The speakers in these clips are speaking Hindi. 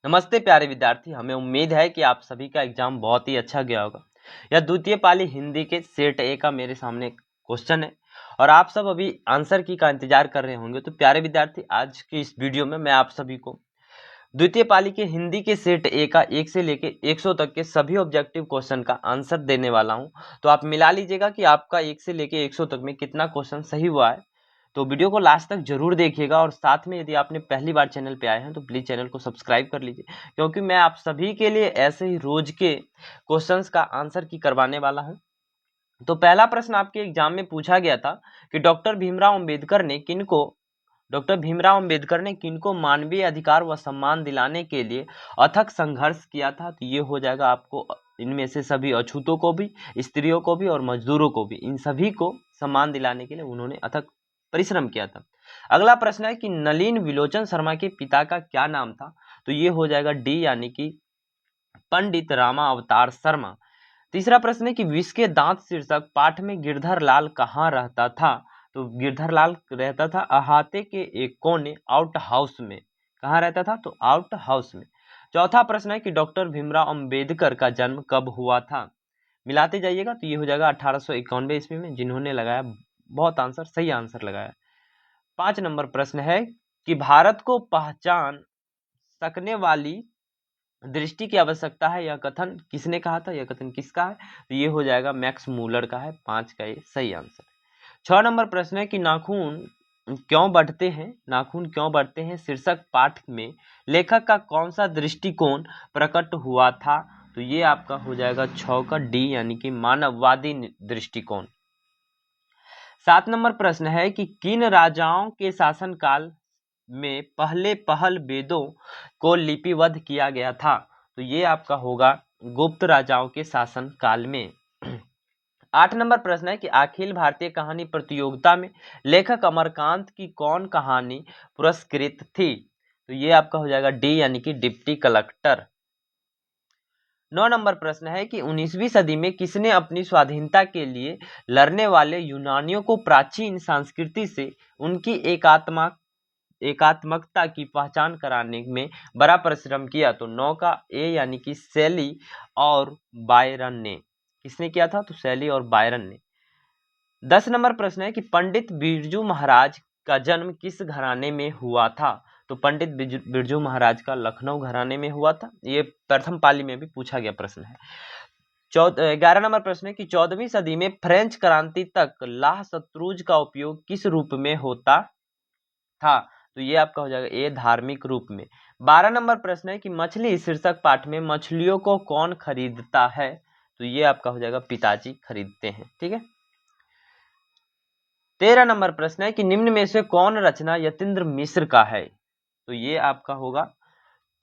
नमस्ते प्यारे विद्यार्थी, हमें उम्मीद है कि आप सभी का एग्जाम बहुत ही अच्छा गया होगा। यह द्वितीय पाली हिंदी के सेट ए का मेरे सामने क्वेश्चन है और आप सब अभी आंसर की का इंतजार कर रहे होंगे। तो प्यारे विद्यार्थी, आज की इस वीडियो में मैं आप सभी को द्वितीय पाली के हिंदी के सेट ए का 1 से लेके 100 तक के सभी ऑब्जेक्टिव क्वेश्चन का आंसर देने वाला हूं। तो आप मिला लीजिएगा कि आपका 1 से लेके 100 तक में कितना क्वेश्चन सही हुआ है। तो वीडियो को लास्ट तक जरूर देखिएगा और साथ में यदि आपने पहली बार चैनल पे आए हैं तो प्लीज चैनल को सब्सक्राइब कर लीजिए, क्योंकि मैं आप सभी के लिए ऐसे ही रोज के क्वेश्चंस का आंसर की करवाने वाला हूं। तो पहला प्रश्न आपके एग्जाम में पूछा गया था कि डॉक्टर भीमराव अंबेडकर ने किनको मानवीय अधिकार व सम्मान दिलाने के लिए अथक संघर्ष किया था। तो ये हो जाएगा आपको इनमें से सभी अछूतों को भी, स्त्रियों को भी और मजदूरों को भी, इन सभी को सम्मान दिलाने के लिए उन्होंने अथक परिश्रम किया था। अगला प्रश्न है कि नलिन विलोचन शर्मा के पिता का क्या नाम था। तो ये हो जाएगा डी, यानी कि पंडित रामा अवतार शर्मा। तीसरा प्रश्न है कि विष के दांत शीर्षक पाठ में गिरधर लाल कहाँ रहता था। तो गिरधर लाल रहता था अहाते के एक कोने, आउट हाउस में। कहाँ रहता था? तो आउट हाउस में। चौथा प्रश्न है कि डॉक्टर भीमराव अंबेडकर का जन्म कब हुआ था। मिलाते जाइएगा तो ये हो जाएगा 1891 ईस्वी में, जिन्होंने लगाया बहुत आंसर, सही आंसर लगाया। 5 नंबर प्रश्न है कि भारत को पहचान सकने वाली दृष्टि की आवश्यकता है, यह कथन किसने कहा था? यह कथन किसका है? तो ये हो जाएगा मैक्स मूलर का है। 5 का ये सही आंसर। 6 नंबर प्रश्न है कि नाखून क्यों बढ़ते हैं शीर्षक पाठ में लेखक का कौन सा दृष्टिकोण प्रकट हुआ था। तो ये आपका हो जाएगा 6 का डी, यानी कि मानववादी दृष्टिकोण। 7 नंबर प्रश्न है कि किन राजाओं के शासनकाल में पहल वेदों को लिपिबद्ध किया गया था। तो ये आपका होगा गुप्त राजाओं के शासन काल में। 8 नंबर प्रश्न है कि अखिल भारतीय कहानी प्रतियोगिता में लेखक अमरकांत की कौन कहानी पुरस्कृत थी। तो ये आपका हो जाएगा डी, यानी कि डिप्टी कलेक्टर। 9 नंबर प्रश्न है कि 19वीं सदी में किसने अपनी स्वाधीनता के लिए लड़ने वाले यूनानियों को प्राचीन संस्कृति से उनकी एकात्मकता की पहचान कराने में बड़ा परिश्रम किया। तो 9 का ए, यानी कि शैली और बायरन ने। किसने किया था? तो शैली और बायरन ने। 10 नंबर प्रश्न है कि पंडित बिरजू महाराज का जन्म किस घराने में हुआ था। तो पंडित बिरजू महाराज का लखनऊ घराने में हुआ था। ये प्रथम पाली में भी पूछा गया प्रश्न है। 11 नंबर प्रश्न है कि 14वीं सदी में फ्रेंच क्रांति तक लाह शत्रुज का उपयोग किस रूप में होता था। तो ये आपका हो जाएगा ए, धार्मिक रूप में। 12 नंबर प्रश्न है कि मछली शीर्षक पाठ में मछलियों को कौन खरीदता है। तो ये आपका हो जाएगा पिताजी खरीदते हैं। ठीक है। 13 नंबर प्रश्न है कि निम्न में से कौन रचना यतीन्द्र मिश्र का है। तो ये आपका होगा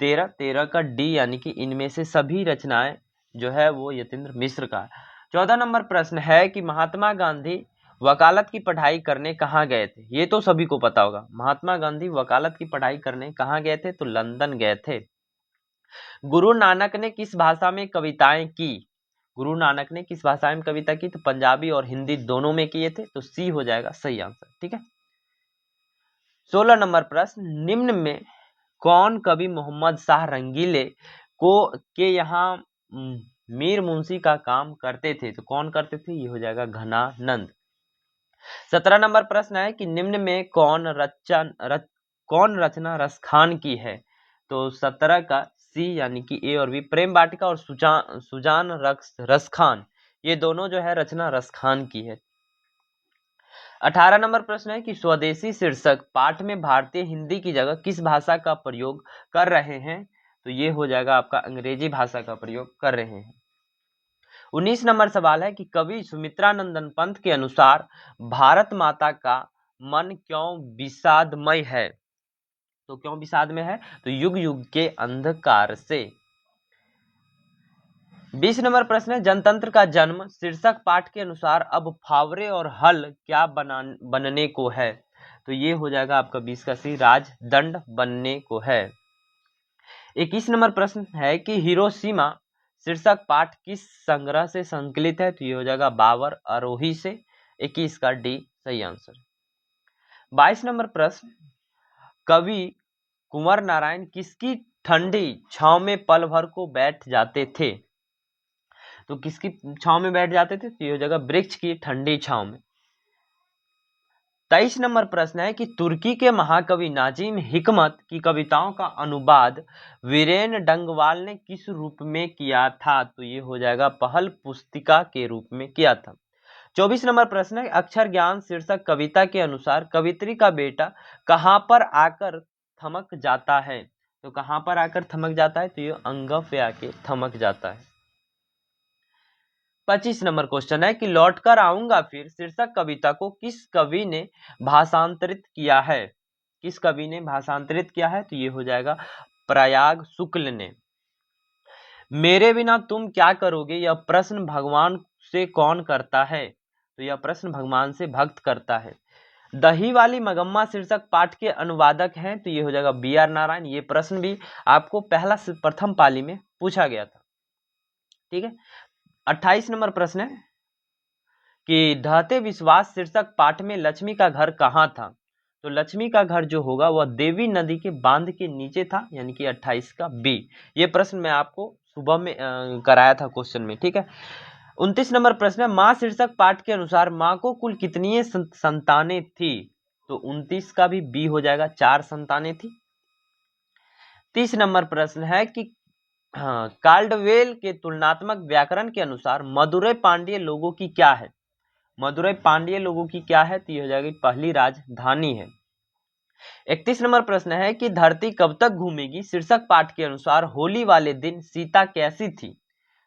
13 का डी, यानी कि इनमें से सभी रचनाएं जो है वो यतीन्द्र मिश्र का है। 14 नंबर प्रश्न है कि महात्मा गांधी वकालत की पढ़ाई करने कहाँ गए थे। ये तो सभी को पता होगा, महात्मा गांधी वकालत की पढ़ाई करने कहाँ गए थे। तो लंदन गए थे। गुरु नानक ने किस भाषा में कविताएं की। गुरु नानक ने किस भाषा में कविता की। तो पंजाबी और हिंदी दोनों में किए थे। तो सी हो जाएगा सही आंसर। ठीक है। 16 नंबर प्रश्न, निम्न में कौन कवि मोहम्मद शाह रंगीले के यहाँ मीर मुंशी का काम करते थे। तो कौन करते थे? ये हो जाएगा घनानंद। 17 नंबर प्रश्न है कि निम्न में कौन रचना रसखान की है। तो 17 का सी, यानी कि ए और बी। प्रेम वाटिका और सुजान रसखान, ये दोनों जो है रचना रसखान की है। 18 नंबर प्रश्न है कि स्वदेशी शीर्षक पाठ में भारतीय हिंदी की जगह किस भाषा का प्रयोग कर रहे हैं। तो ये हो जाएगा आपका अंग्रेजी भाषा का प्रयोग कर रहे हैं। 19 नंबर सवाल है कि कवि सुमित्रानंदन पंत के अनुसार भारत माता का मन क्यों विषादमय है। तो क्यों विषादमय है? तो युग युग के अंधकार से। 20 नंबर प्रश्न है जनतंत्र का जन्म शीर्षक पाठ के अनुसार अब फावरे और हल क्या बनने को है। तो ये हो जाएगा आपका 20 का सी, राजदंड बनने को है। 21 नंबर प्रश्न है कि हिरोशिमा शीर्षक पाठ किस संग्रह से संकलित है। तो ये हो जाएगा बाबर आरोही से। 21 का डी सही आंसर। 22 नंबर प्रश्न, कवि कुंवर नारायण किसकी ठंडी छांव में पल भर को बैठ जाते थे। तो किसकी छांव में बैठ जाते थे? तो ये हो जाएगा वृक्ष की ठंडी छांव में। 23 नंबर प्रश्न है कि तुर्की के महाकवि नाजिम हिकमत की कविताओं का अनुवाद वीरेन डंगवाल ने किस रूप में किया था? तो ये हो जाएगा पहल पुस्तिका के रूप में किया था। 24 नंबर प्रश्न है अक्षर ज्ञान शीर्षक कविता के अनुसार कवित्री का बेटा कहाँ पर आकर थमक जाता है? तो कहाँ पर आकर थमक जाता है? तो ये अंगव पे आके थमक जाता है। 25 नंबर क्वेश्चन है कि लौट कर आऊंगा फिर शीर्षक कविता को किस कवि ने भाषांतरित किया है? किस कवि ने भाषांतरित किया है? तो ये हो जाएगा प्रयाग शुक्ल ने। मेरे बिना तुम क्या करोगे यह प्रश्न भगवान से कौन करता है? तो यह प्रश्न भगवान से भक्त करता है। दही वाली मगम्मा शीर्षक पाठ के अनुवादक हैं? तो ये हो जाएगा BR नारायण। ये प्रश्न भी आपको प्रथम पाली में पूछा गया था। ठीक है। 28 नंबर प्रश्न है कि ढहते विश्वास शीर्षक पाठ में लक्ष्मी का घर कहाँ था? तो लक्ष्मी का घर जो होगा वह देवी नदी के बांध के नीचे था, यानी कि 28 का B। ये प्रश्न मैं आपको सुबह में कराया था क्वेश्चन में। ठीक है। 29 नंबर प्रश्न है माँ शीर्षक पाठ के अनुसार माँ को कुल कितनी संतानें थी? तो 29 का भी B हो जाएगा, 4 संतानें थी। 30 नंबर प्रश्न है कि काल्डवेल के तुलनात्मक व्याकरण के अनुसार मदुरै पांड्य लोगों की क्या है? मदुरै पांड्य लोगों की क्या है? तो ये हो जाएगी पहली राजधानी है। 31 नंबर प्रश्न है कि धरती कब तक घूमेगी शीर्षक पाठ के अनुसार होली वाले दिन सीता कैसी थी?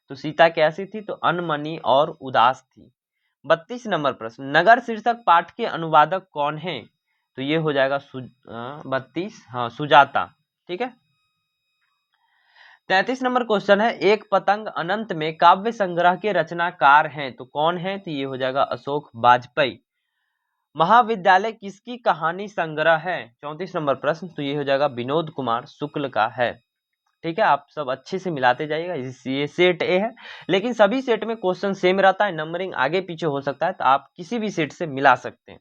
तो सीता कैसी थी? तो अनमनी और उदास थी। 32 नंबर प्रश्न नगर शीर्षक पाठ के अनुवादक कौन है? तो ये हो जाएगा 32 सुजाता। ठीक है। 33 नंबर क्वेश्चन है एक पतंग अनंत में काव्य संग्रह के रचनाकार हैं? तो कौन है? तो ये हो जाएगा अशोक वाजपेयी। महाविद्यालय किसकी कहानी संग्रह है? 34 नंबर प्रश्न। तो ये हो जाएगा विनोद कुमार शुक्ल का है। ठीक है। आप सब अच्छे से मिलाते जाइएगा। ये सेट ए है, लेकिन सभी सेट में क्वेश्चन सेम रहता है, नंबरिंग आगे पीछे हो सकता है, तो आप किसी भी सेट से मिला सकते हैं।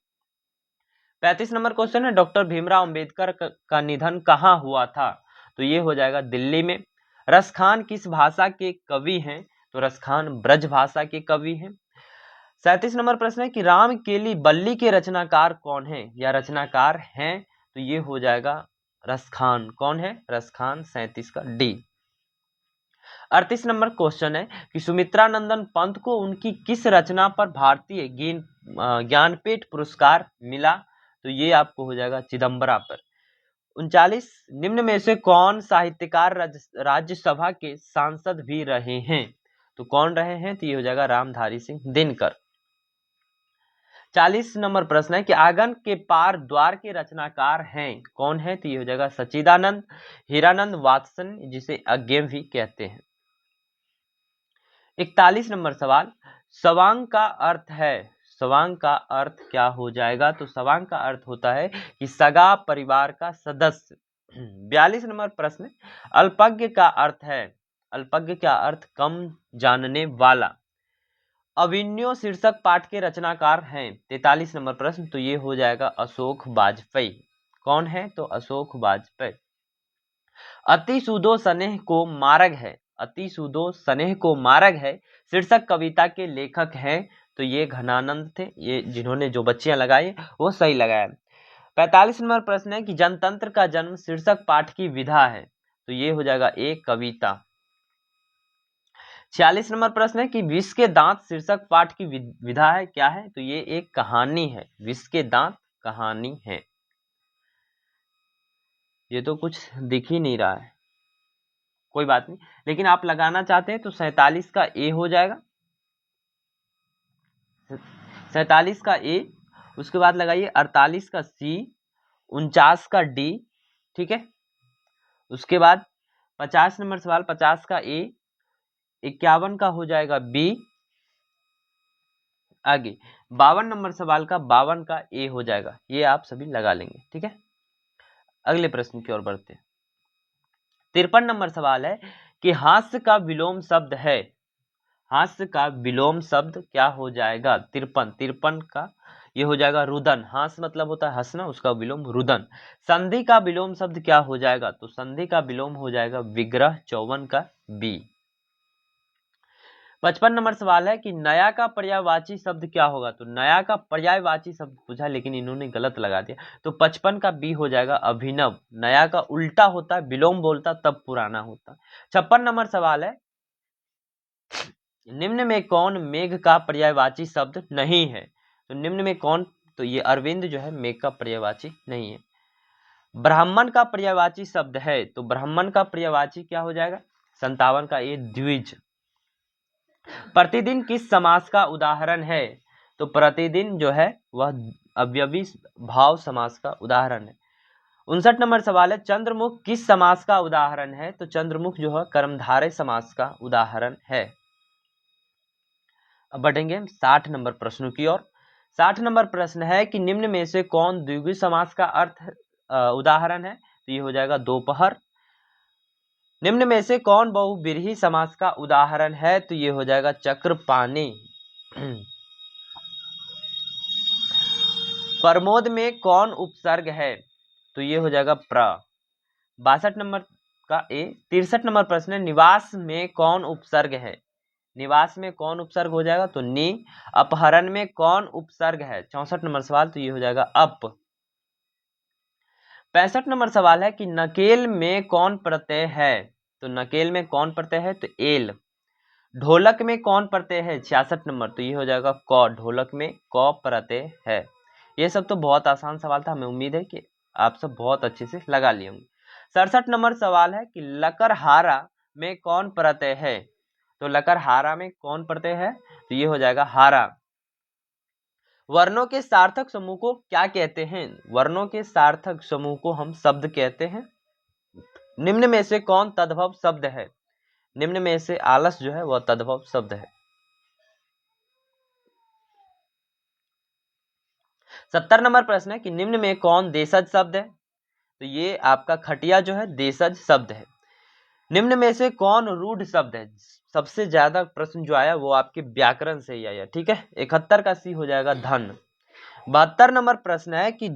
35 नंबर क्वेश्चन है डॉक्टर भीमराव अंबेडकर का निधन कहाँ हुआ था? तो ये हो जाएगा दिल्ली में। रसखान किस भाषा के कवि हैं? तो रसखान ब्रज भाषा के कवि हैं। 37 नंबर प्रश्न है कि राम केली बल्ली के रचनाकार कौन है या रचनाकार हैं? तो ये हो जाएगा रसखान। कौन है? रसखान। 37 का D। 38 नंबर क्वेश्चन है कि सुमित्रा नंदन पंत को उनकी किस रचना पर भारतीय ज्ञानपीठ पुरस्कार मिला? तो ये आपको हो जाएगा चिदम्बरा पर। 39 निम्न में से कौन साहित्यकार राज्यसभा के सांसद भी रहे हैं? तो कौन रहे हैं? तो ये हो जाएगा रामधारी सिंह दिनकर। 40 नंबर प्रश्न है कि आंगन के पार द्वार के रचनाकार हैं? कौन है? तो ये हो जाएगा सच्चिदानंद हीरानंद वात्सन, जिसे अज्ञेय भी कहते हैं। 41 नंबर सवाल सवांग का अर्थ है? सवांग का अर्थ क्या हो जाएगा? तो सवांग का अर्थ होता है कि सगा परिवार का सदस्य। 42 नंबर प्रश्न अल्पज्ञ का अर्थ है? अल्पज्ञ का अर्थ कम जानने वाला। अभिन्यो शीर्षक पाठ के रचनाकार हैं? 43 नंबर प्रश्न। तो ये हो जाएगा अशोक वाजपेयी। कौन है? तो अशोक वाजपेयी। अति सुदो स्नेह को मार्ग है? अति सुदो स्नेह को मार्ग है शीर्षक कविता के लेखक हैं? तो ये घनानंद थे। ये जिन्होंने जो बच्चियां लगाई वो सही लगाया। 45 नंबर प्रश्न है कि जनतंत्र का जन्म शीर्षक पाठ की विधा है? तो ये हो जाएगा एक कविता। 46 नंबर प्रश्न है कि विष के दांत शीर्षक पाठ की विधा है? क्या है? तो ये एक कहानी है। विष के दांत कहानी है। ये तो कुछ दिख ही नहीं रहा है, कोई बात नहीं, लेकिन आप लगाना चाहते हैं तो 47 का A हो जाएगा। 47 का A, उसके बाद लगाइए 48 का C, 49 का D। ठीक है। उसके बाद 50 नंबर सवाल 50 का A, 51 का हो जाएगा B। आगे 52 नंबर सवाल का 52 का A हो जाएगा। ये आप सभी लगा लेंगे। ठीक है। अगले प्रश्न की ओर बढ़ते हैं। 53 नंबर सवाल है कि हास्य का विलोम शब्द है? हास्य का विलोम शब्द क्या हो जाएगा? 53 का ये हो जाएगा रुदन। हास मतलब होता है हंसना, उसका विलोम रुदन। संधि का विलोम शब्द क्या हो जाएगा? तो संधि का विलोम हो जाएगा विग्रह 54 का बी। 55 नंबर सवाल है कि नया का पर्यायवाची शब्द क्या होगा? तो नया का पर्यायवाची शब्द पूछा लेकिन इन्होंने गलत लगा दिया, तो 55 का बी हो जाएगा अभिनव। नया का उल्टा होता है, विलोम बोलता तब पुराना होता। 56 नंबर सवाल है निम्न में कौन मेघ का पर्यायवाची शब्द नहीं है? तो निम्न में कौन? तो ये अरविंद जो है मेघ का पर्यायवाची नहीं है। ब्राह्मण का पर्यायवाची शब्द है, तो ब्राह्मण का पर्यायवाची क्या हो जाएगा? 57 का ये द्विज। प्रतिदिन किस समास का उदाहरण है? तो प्रतिदिन जो है वह अव्ययी भाव समास का उदाहरण है। 59 नंबर सवाल है चंद्रमुख किस समास का उदाहरण है? तो चंद्रमुख जो है कर्मधारय समास का उदाहरण है। अब बढ़ेंगे 60 नंबर प्रश्नों की ओर। 60 नंबर प्रश्न है कि निम्न में से कौन द्विगु समास का अर्थ उदाहरण है? तो ये हो जाएगा दोपहर। निम्न में से कौन बहुव्रीहि समास का उदाहरण है? तो ये हो जाएगा चक्रपाणी। प्रमोद में कौन उपसर्ग है? तो ये हो जाएगा प्र। 62 नंबर का ए। 63 नंबर प्रश्न है निवास में कौन उपसर्ग है? निवास में कौन उपसर्ग हो जाएगा? तो नि। अपहरण में कौन उपसर्ग है? 64 नंबर सवाल, तो ये हो जाएगा अप। 65 नंबर सवाल है कि नकेल में कौन प्रत्यय है? तो नकेल में कौन प्रत्यय है? तो एल। ढोलक में कौन प्रत्यय है? 66 नंबर, तो ये हो जाएगा क। ढोलक में क प्रत्यय है। ये सब तो बहुत आसान सवाल था, हमें उम्मीद है कि आप सब बहुत अच्छे से लगा लिए होंगे। 67 नंबर सवाल है कि लकरहारा में कौन प्रत्यय है? तो लकरहारा में कौन प्रत्यय है? तो ये हो जाएगा हारा। वर्णों के सार्थक समूह को क्या कहते हैं? वर्णों के सार्थक समूह को हम शब्द कहते हैं। निम्न में से कौन तद्भव शब्द है? निम्न में से आलस जो है वह तद्भव शब्द है। 70 नंबर प्रश्न है कि निम्न में कौन देशज शब्द है? तो ये आपका खटिया जो है देशज शब्द है। निम्न में से कौन रूढ़ शब्द है? सबसे ज्यादा प्रश्न जो आया वो आपके व्याकरण से ही आया, ठीक है। 71 का सी हो जाएगा धन। 72 नंबर प्रश्न है कि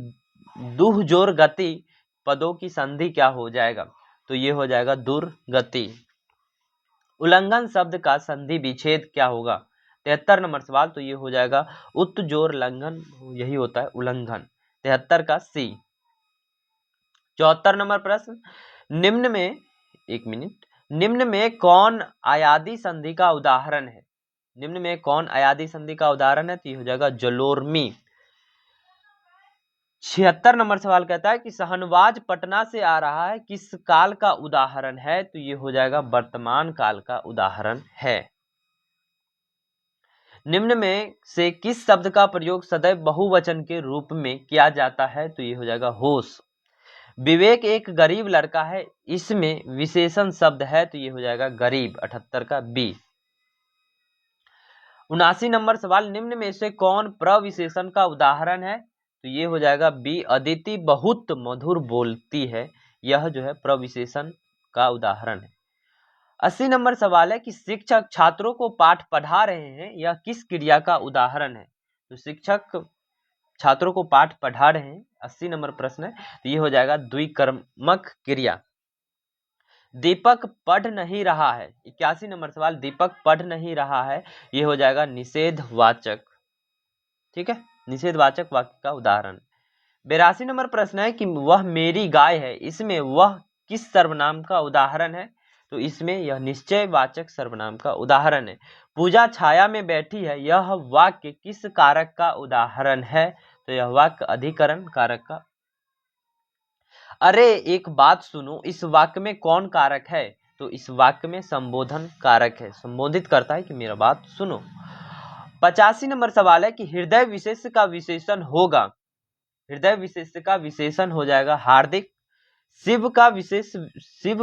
दुह जोर गति पदों की संधि क्या हो जाएगा? तो ये हो जाएगा दुर्गति। उल्लंघन शब्द का संधि विच्छेद क्या होगा? 73 नंबर सवाल, तो ये हो जाएगा उत जोर लंघन, यही होता है उल्लंघन। 73 का सी। 74 नंबर प्रश्न निम्न में, एक मिनट, निम्न में कौन अयादी संधि का उदाहरण है? निम्न में कौन अयादी संधि का उदाहरण है? तो ये हो जाएगा जलोर्मी। 76 नंबर सवाल कहता है कि सहनवाज पटना से आ रहा है किस काल का उदाहरण है? तो ये हो जाएगा वर्तमान काल का उदाहरण है। निम्न में से किस शब्द का प्रयोग सदैव बहुवचन के रूप में किया जाता है? तो ये हो जाएगा होश। विवेक एक गरीब लड़का है, इसमें विशेषण शब्द है, तो ये हो जाएगा गरीब। 78 का बी। 79 नंबर सवाल निम्न में से कौन प्रविशेषण का उदाहरण है? तो ये हो जाएगा बी। अदिति बहुत मधुर बोलती है, यह जो है प्रविशेषण का उदाहरण है। 80 नंबर सवाल है कि शिक्षक छात्रों को पाठ पढ़ा रहे हैं, यह किस क्रिया का उदाहरण है? तो शिक्षक छात्रों को पाठ पढ़ा रहे हैं, 80 नंबर प्रश्न है, तो ये हो जाएगा द्विकर्मक क्रिया। दीपक पढ़ नहीं रहा है, 81 नंबर सवाल, दीपक पढ़ नहीं रहा है, ये हो जाएगा निषेधवाचक, ठीक है, निषेधवाचक वाक्य का उदाहरण। 82 नंबर प्रश्न है कि वह मेरी गाय है, इसमें वह किस सर्वनाम का उदाहरण है? तो इसमें यह निश्चयवाचक सर्वनाम का उदाहरण है। पूजा छाया में बैठी है, यह वाक्य किस कारक का उदाहरण है? तो यह वाक्य अधिकरण कारक का। अरे एक बात सुनो, इस वाक्य में कौन कारक है? तो इस वाक्य में संबोधन कारक है, संबोधित करता है कि मेरा बात सुनो। 85 नंबर सवाल है कि हृदय विशेष का विशेषण होगा, हृदय विशेष का विशेषण हो जाएगा हार्दिक। शिव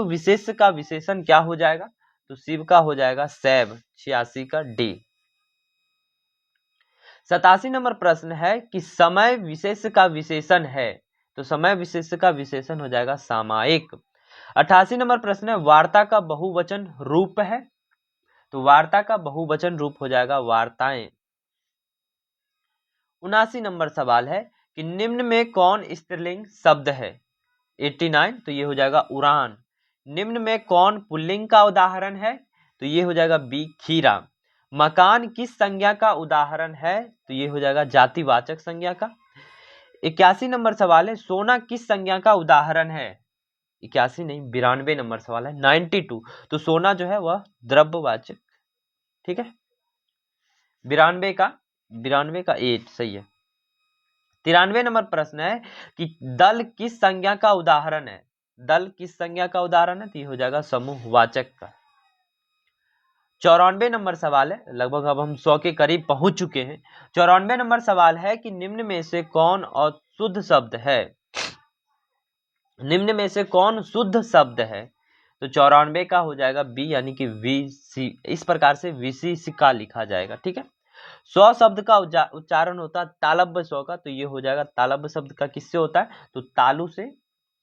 विशेष का विशेषण क्या हो जाएगा? तो शिव का हो जाएगा शैव। 86 का डी। 87 नंबर प्रश्न है कि समय विशेष का विशेषण है, तो समय विशेष का विशेषण हो जाएगा सामायिक। 88 नंबर प्रश्न है वार्ता का बहुवचन रूप है, तो वार्ता का बहुवचन रूप हो जाएगा वार्ताएं। 79 नंबर सवाल है कि निम्न में कौन स्त्रीलिंग शब्द है। 89 तो ये हो जाएगा उड़ान। निम्न में कौन पुल्लिंग का उदाहरण है, तो ये हो जाएगा बी खीरा। मकान किस संज्ञा का उदाहरण है, तो ये हो जाएगा जातिवाचक संज्ञा का। 81 नंबर सवाल है सोना किस संज्ञा का उदाहरण है। 81 नहीं 92 नंबर सवाल है 92, तो सोना जो है वह द्रव्यवाचक, ठीक है। 92 का 8 सही है। 93 नंबर प्रश्न है कि दल किस संज्ञा का उदाहरण है। दल किस संज्ञा का उदाहरण है, तो ये हो जाएगा समूहवाचक का। 94 नंबर सवाल है, लगभग अब हम 100 के करीब पहुंच चुके हैं। 94 नंबर सवाल है कि निम्न में से कौन अशुद्ध शब्द है। निम्न में से कौन शुद्ध शब्द है, तो 94 का हो जाएगा बी यानी कि वीसी। इस प्रकार से वीसी का लिखा जाएगा, ठीक है। 100 शब्द का उच्चारण होता है तालब्य 100 का, तो ये हो जाएगा तालब्य शब्द का किससे होता है, तो तालु से,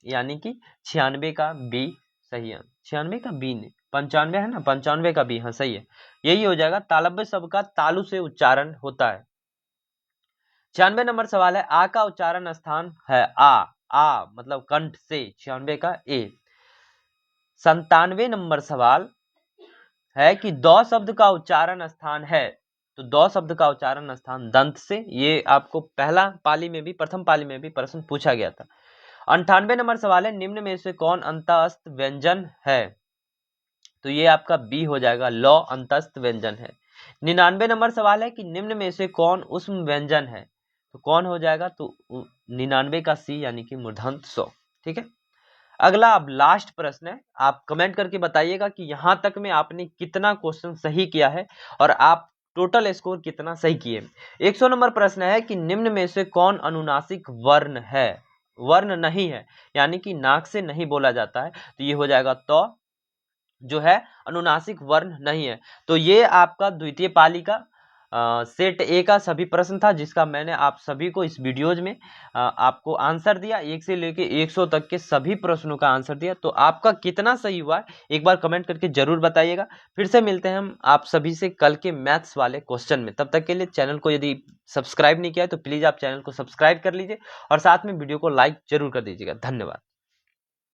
यानी कि 96 का बी सही है। 96 का बी नहीं 95 है ना, 95 का बी, हाँ सही है, यही हो जाएगा। तालब्य शब्द का तालु से उच्चारण होता है। 96 नंबर सवाल है आ का उच्चारण स्थान है आ मतलब कंठ से, 96 का ए। 97 नंबर सवाल है कि दो शब्द का उच्चारण स्थान है, तो दो शब्द का उच्चारण स्थान दंत से। ये आपको प्रथम पाली में भी प्रश्न पूछा गया था। 98 नंबर सवाल है निम्न में से कौन अंतःस्थ व्यंजन है, तो ये आपका बी हो जाएगा लौ अंतःस्थ व्यंजन है। 99 नंबर सवाल है कि निम्न में से कौन उष्म व्यंजन है, तो कौन हो जाएगा, तो 99 का सी यानी कि मूर्धन्य स, ठीक है। अगला अब लास्ट प्रश्न है, आप कमेंट करके बताइएगा कि यहां तक में आपने कितना क्वेश्चन सही किया है और आप टोटल स्कोर कितना सही किए। 100 नंबर प्रश्न है कि निम्न में से कौन अनुनासिक वर्ण है। वर्ण नहीं है, यानी कि नाक से नहीं बोला जाता है, तो ये हो जाएगा तो जो है अनुनासिक वर्ण नहीं है। तो ये आपका द्वितीय पाली का सेट ए का सभी प्रश्न था, जिसका मैंने आप सभी को इस वीडियोज में आपको आंसर दिया। 1 से लेके 100 तक के सभी प्रश्नों का आंसर दिया। तो आपका कितना सही हुआ एक बार कमेंट करके जरूर बताइएगा। फिर से मिलते हैं हम आप सभी से कल के मैथ्स वाले क्वेश्चन में। तब तक के लिए चैनल को यदि सब्सक्राइब नहीं किया है तो प्लीज आप चैनल को सब्सक्राइब कर लीजिए और साथ में वीडियो को लाइक जरूर कर दीजिएगा। धन्यवाद।